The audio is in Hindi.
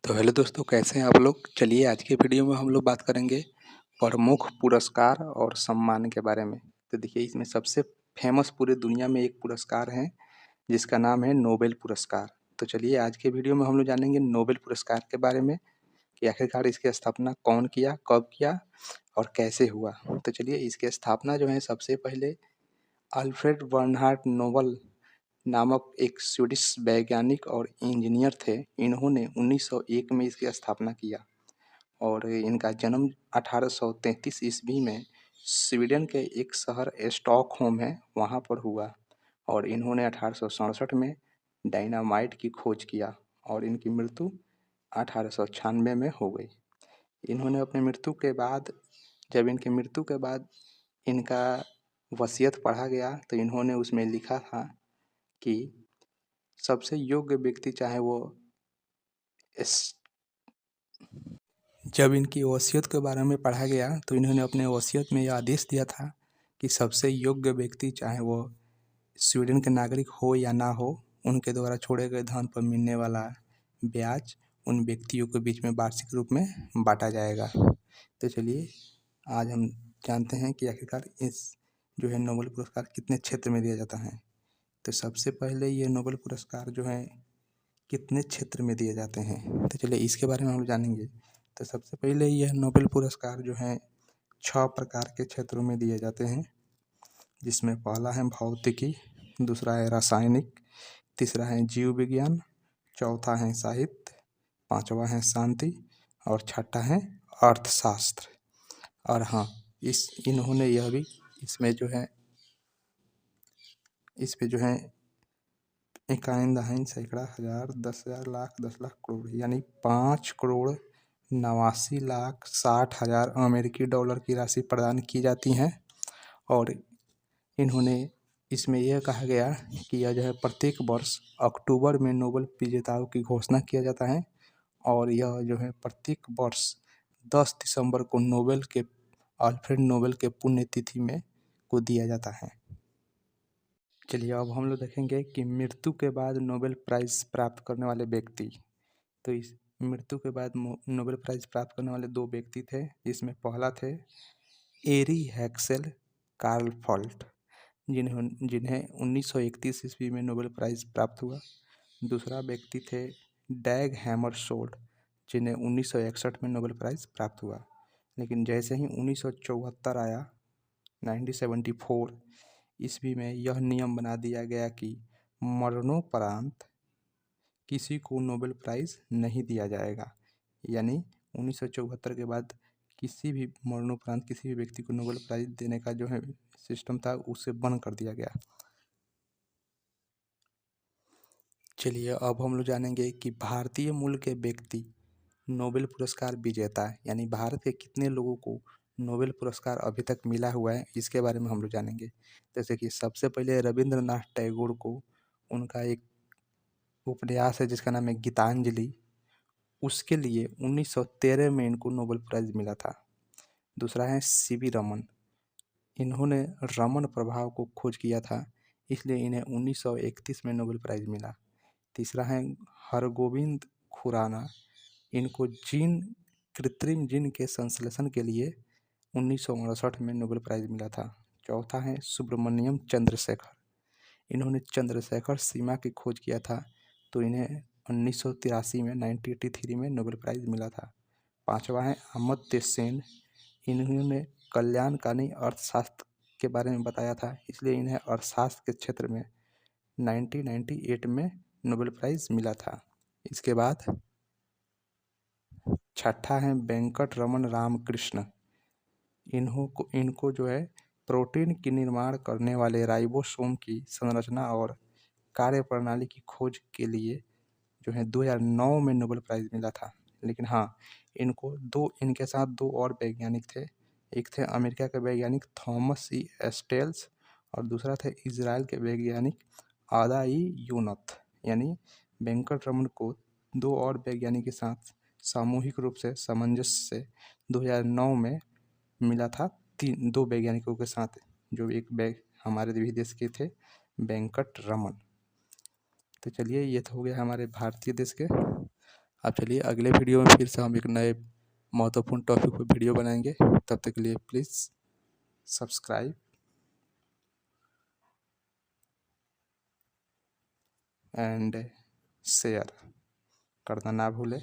तो हेलो दोस्तों, कैसे हैं आप लोग। चलिए आज के वीडियो में हम लोग बात करेंगे प्रमुख पुरस्कार और सम्मान के बारे में। तो देखिए, इसमें सबसे फेमस पूरे दुनिया में एक पुरस्कार है जिसका नाम है नोबेल पुरस्कार। तो चलिए आज के वीडियो में हम लोग जानेंगे नोबेल पुरस्कार के बारे में कि आखिरकार इसकी स्थापना कौन किया, कब किया और कैसे हुआ। तो चलिए, इसकी स्थापना जो है सबसे पहले अल्फ्रेड बर्नहार्ड नोबल नामक एक स्वीडिश वैज्ञानिक और इंजीनियर थे। इन्होंने 1901 में इसकी स्थापना किया और इनका जन्म 1833 ईस्वी में स्वीडन के एक शहर स्टॉकहोम है वहाँ पर हुआ और इन्होंने 1867 में डायनामाइट की खोज किया और इनकी मृत्यु 1896 में हो गई। इन्होंने अपने मृत्यु के बाद जब इनकी मृत्यु के बाद इनका वसीयत पढ़ा गया तो इन्होंने उसमें लिखा था कि सबसे योग्य व्यक्ति चाहे वो जब इनकी वसीयत के बारे में पढ़ा गया तो इन्होंने अपने वसीयत में यह आदेश दिया था कि सबसे योग्य व्यक्ति चाहे वो स्वीडन के नागरिक हो या ना हो, उनके द्वारा छोड़े गए धन पर मिलने वाला ब्याज उन व्यक्तियों के बीच में वार्षिक रूप में बांटा जाएगा। तो चलिए आज हम जानते हैं कि आखिरकार इस जो है नोबेल पुरस्कार कितने क्षेत्र में दिया जाता है। तो सबसे पहले ये नोबेल पुरस्कार जो है कितने क्षेत्र में दिए जाते हैं, तो चलिए इसके बारे में हम जानेंगे। तो सबसे पहले यह नोबेल पुरस्कार जो है 6 प्रकार के क्षेत्रों में दिए जाते हैं, जिसमें पहला है भौतिकी, दूसरा है रासायनिक, तीसरा है जीव विज्ञान, चौथा है साहित्य, पांचवा है शांति और छठा है अर्थशास्त्र। और हाँ, इन्होंने यह भी इसमें जो है इकाइन दहाइन सैकड़ा हजार 10,000 लाख 10 लाख करोड़ यानी 5,89,60,000 अमेरिकी डॉलर की राशि प्रदान की जाती हैं। और इन्होंने इसमें यह कहा गया कि यह जो है प्रत्येक वर्ष अक्टूबर में नोबेल विजेताओं की घोषणा किया जाता है और यह जो है प्रत्येक वर्ष 10 दिसंबर को अल्फ्रेड नोबेल के पुण्यतिथि में को दिया जाता है। चलिए अब हम लोग देखेंगे कि मृत्यु के बाद नोबेल प्राइज़ प्राप्त करने वाले व्यक्ति। तो इस मृत्यु के बाद नोबेल प्राइज़ प्राप्त करने वाले 2 व्यक्ति थे, जिसमें पहला थे एरी हैक्सेल कार्ल फॉल्ट, जिन्हें 1931 ईस्वी में नोबेल प्राइज़ प्राप्त हुआ। दूसरा व्यक्ति थे डैग हैमरशोल्ड, जिन्हें 1961 में नोबेल प्राइज़ प्राप्त हुआ। लेकिन जैसे ही 1974 आया 1974 ईस्वी में यह नियम बना दिया गया कि मरणोपरांत किसी को नोबेल प्राइज़ नहीं दिया जाएगा। यानी 1974 के बाद किसी भी मरणोपरांत किसी भी व्यक्ति को नोबेल प्राइज़ देने का जो है सिस्टम था उसे बंद कर दिया गया। चलिए अब हम लोग जानेंगे कि भारतीय मूल के व्यक्ति नोबेल पुरस्कार विजेता यानी भारत के कितने लोगों को नोबेल पुरस्कार अभी तक मिला हुआ है, इसके बारे में हम लोग जानेंगे। जैसे कि सबसे पहले रविंद्रनाथ टैगोर को उनका एक उपन्यास है जिसका नाम है गीतांजलि, उसके लिए 1913 में इनको नोबेल प्राइज़ मिला था। दूसरा है सीवी रमन, इन्होंने रमन प्रभाव को खोज किया था, इसलिए इन्हें 1931 में नोबेल प्राइज़ मिला। तीसरा है हरगोविंद खुराना, इनको कृत्रिम जीन के संश्लेषण के लिए 1968 में नोबेल प्राइज़ मिला था। चौथा है सुब्रमण्यम चंद्रशेखर, इन्होंने चंद्रशेखर सीमा की खोज किया था, तो इन्हें 1983 में 1983 में नोबेल प्राइज़ मिला था। पांचवा है अमर्त्य सेन, इन्होंने कल्याणकारी अर्थशास्त्र के बारे में बताया था, इसलिए इन्हें अर्थशास्त्र के क्षेत्र में 1998 में नोबेल प्राइज़ मिला था। इसके बाद छठा है वेंकट रमन रामकृष्ण, इनको जो है प्रोटीन की निर्माण करने वाले राइबोसोम की संरचना और कार्यप्रणाली की खोज के लिए जो है 2009 में नोबेल प्राइज़ मिला था। लेकिन हाँ, इनके साथ 2 और वैज्ञानिक थे, एक थे अमेरिका के वैज्ञानिक थॉमस ई एस्टेल्स और दूसरा थे इजराइल के वैज्ञानिक आदा ई यूनथ। यानी वेंकट रमन को 2 और वैज्ञानिक के साथ सामूहिक रूप से सामंजस्य से 2009 में मिला था 2 वैज्ञानिकों के साथ, जो एक हमारे भी देश के थे वेंकट रमन। तो चलिए ये तो हो गया हमारे भारतीय देश के। अब चलिए अगले वीडियो में फिर से हम एक नए महत्वपूर्ण टॉपिक पर वीडियो बनाएंगे। तब तक के लिए प्लीज़ सब्सक्राइब एंड शेयर करना ना भूलें।